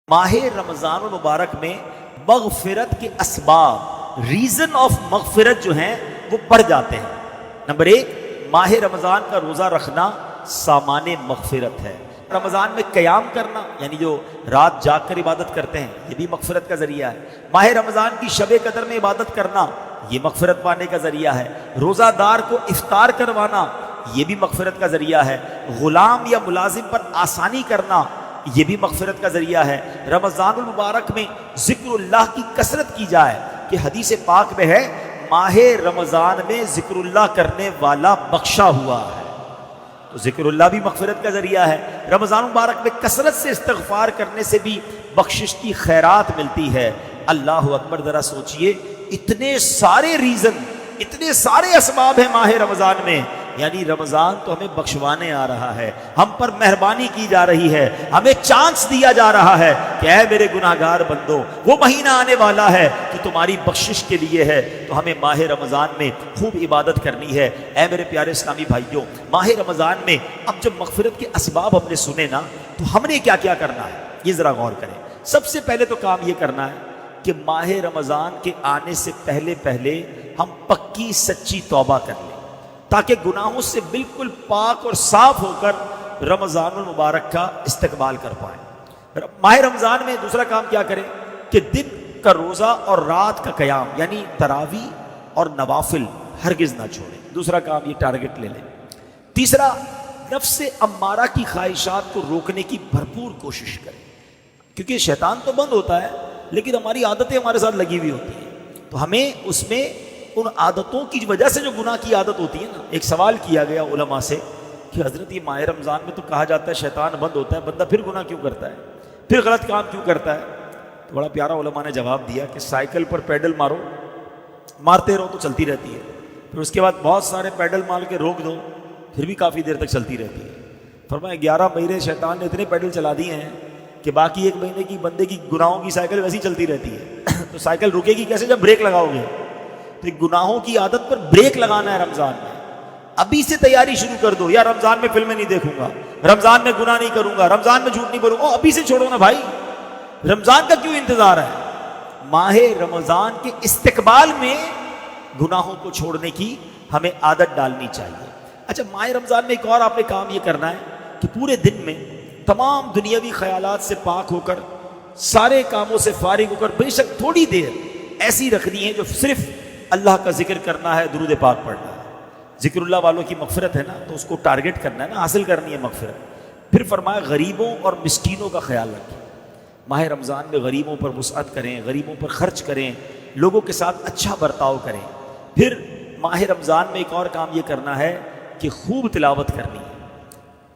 ماہ رمضان المبارک میں مغفرت کے اسباب، ریزن آف مغفرت جو ہیں وہ بڑھ جاتے ہیں۔ نمبر ایک، ماہ رمضان کا روزہ رکھنا سامان مغفرت ہے۔ رمضان میں قیام کرنا، یعنی جو رات جاگ کر عبادت کرتے ہیں، یہ بھی مغفرت کا ذریعہ ہے۔ ماہ رمضان کی شب قدر میں عبادت کرنا، یہ مغفرت پانے کا ذریعہ ہے۔ روزہ دار کو افطار کروانا، یہ بھی مغفرت کا ذریعہ ہے۔ غلام یا ملازم پر آسانی کرنا، یہ بھی مغفرت کا ذریعہ ہے۔ رمضان المبارک میں ذکر اللہ کی کثرت کی جائے کہ حدیث پاک میں ہے، ماہ رمضان میں ذکر اللہ کرنے والا بخشا ہوا ہے، تو ذکر اللہ بھی مغفرت کا ذریعہ ہے۔ رمضان مبارک میں کثرت سے استغفار کرنے سے بھی بخشش کی خیرات ملتی ہے۔ اللہ اکبر، ذرا سوچئے، اتنے سارے ریزن، اتنے سارے اسباب ہیں ماہ رمضان میں، یعنی رمضان تو ہمیں بخشوانے آ رہا ہے، ہم پر مہربانی کی جا رہی ہے، ہمیں چانس دیا جا رہا ہے کہ اے میرے گناہگار بندو، وہ مہینہ آنے والا ہے کہ تمہاری بخشش کے لیے ہے، تو ہمیں ماہ رمضان میں خوب عبادت کرنی ہے۔ اے میرے پیارے اسلامی بھائیوں، ماہ رمضان میں اب جب مغفرت کے اسباب ہم نے سنے نا، تو ہم نے کیا کیا کرنا ہے یہ ذرا غور کریں۔ سب سے پہلے تو کام یہ کرنا ہے کہ ماہ رمضان کے آنے سے پہلے ہم پکی سچی توبہ کر لیں، تاکہ گناہوں سے بالکل پاک اور صاف ہو کر رمضان المبارک کا استقبال کر پائیں۔ ماہ رمضان میں دوسرا کام کیا کریں کہ دن کا روزہ اور رات کا قیام، یعنی تراویح اور نوافل ہرگز نہ چھوڑیں۔ دوسرا کام یہ ٹارگٹ لے لیں۔ تیسرا، نفس امارہ کی خواہشات کو روکنے کی بھرپور کوشش کریں، کیونکہ شیطان تو بند ہوتا ہے لیکن ہماری عادتیں ہمارے ساتھ لگی ہوئی ہوتی ہیں، تو ہمیں اس میں ان عادتوں کی وجہ سے جو گناہ کی عادت ہوتی ہے نا، ایک سوال کیا گیا علماء سے کہ حضرت یہ ماہ رمضان میں تو کہا جاتا ہے شیطان بند ہوتا ہے، بندہ پھر گناہ کیوں کرتا ہے، پھر غلط کام کیوں کرتا ہے؟ تو بڑا پیارا علماء نے جواب دیا کہ سائیکل پر پیڈل مارو، مارتے رہو تو چلتی رہتی ہے، پھر اس کے بعد بہت سارے پیڈل مار کے روک دو، پھر بھی کافی دیر تک چلتی رہتی ہے۔ فرمایا 11 مہینے شیطان نے اتنے پیڈل چلا دیے ہیں کہ باقی 1 مہینے کی بندے کی گناہوں کی سائیکل ویسی چلتی رہتی ہے، تو سائیکل رکے گی کیسے جب بریک لگاؤ گے؟ تو گناہوں کی عادت پر بریک لگانا ہے رمضان میں۔ ابھی سے تیاری شروع کر دو، یا رمضان میں فلمیں نہیں دیکھوں گا، رمضان میں گناہ نہیں کروں گا، رمضان میں جھوٹ نہیں بولوں گا، ابھی سے چھوڑو نا بھائی، رمضان کا کیوں انتظار ہے؟ ماہ رمضان کے استقبال میں گناہوں کو چھوڑنے کی ہمیں عادت ڈالنی چاہیے۔ اچھا، ماہ رمضان میں ایک اور آپ نے کام یہ کرنا ہے کہ پورے دن میں تمام دنیاوی خیالات سے پاک ہو کر، سارے کاموں سے فارغ ہو کر، بے شک تھوڑی دیر ایسی رکھنی ہے جو صرف اللہ کا ذکر کرنا ہے، درود پاک پڑھنا ہے۔ ذکر اللہ والوں کی مغفرت ہے نا، تو اس کو ٹارگٹ کرنا ہے نا، حاصل کرنی ہے مغفرت۔ پھر فرمایا غریبوں اور مسکینوں کا خیال رکھیں۔ ماہ رمضان میں غریبوں پر وسعت کریں، غریبوں پر خرچ کریں، لوگوں کے ساتھ اچھا برتاؤ کریں۔ پھر ماہ رمضان میں ایک اور کام یہ کرنا ہے کہ خوب تلاوت کرنی ہے۔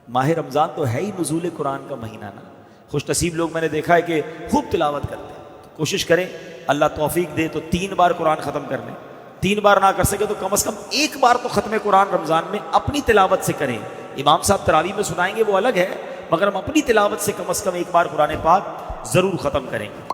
ماہ رمضان تو ہے ہی نزول قرآن کا مہینہ نا، خوش نصیب لوگ میں نے دیکھا ہے کہ خوب تلاوت کرتے ہیں، تو کوشش کریں اللہ توفیق دے تو 3 بار قرآن ختم کر لیں۔ 3 بار نہ کر سکے تو کم از کم 1 بار تو ختم قرآن رمضان میں اپنی تلاوت سے کریں۔ امام صاحب تراویح میں سنائیں گے وہ الگ ہے، مگر ہم اپنی تلاوت سے کم از کم 1 بار قرآن پاک ضرور ختم کریں گے۔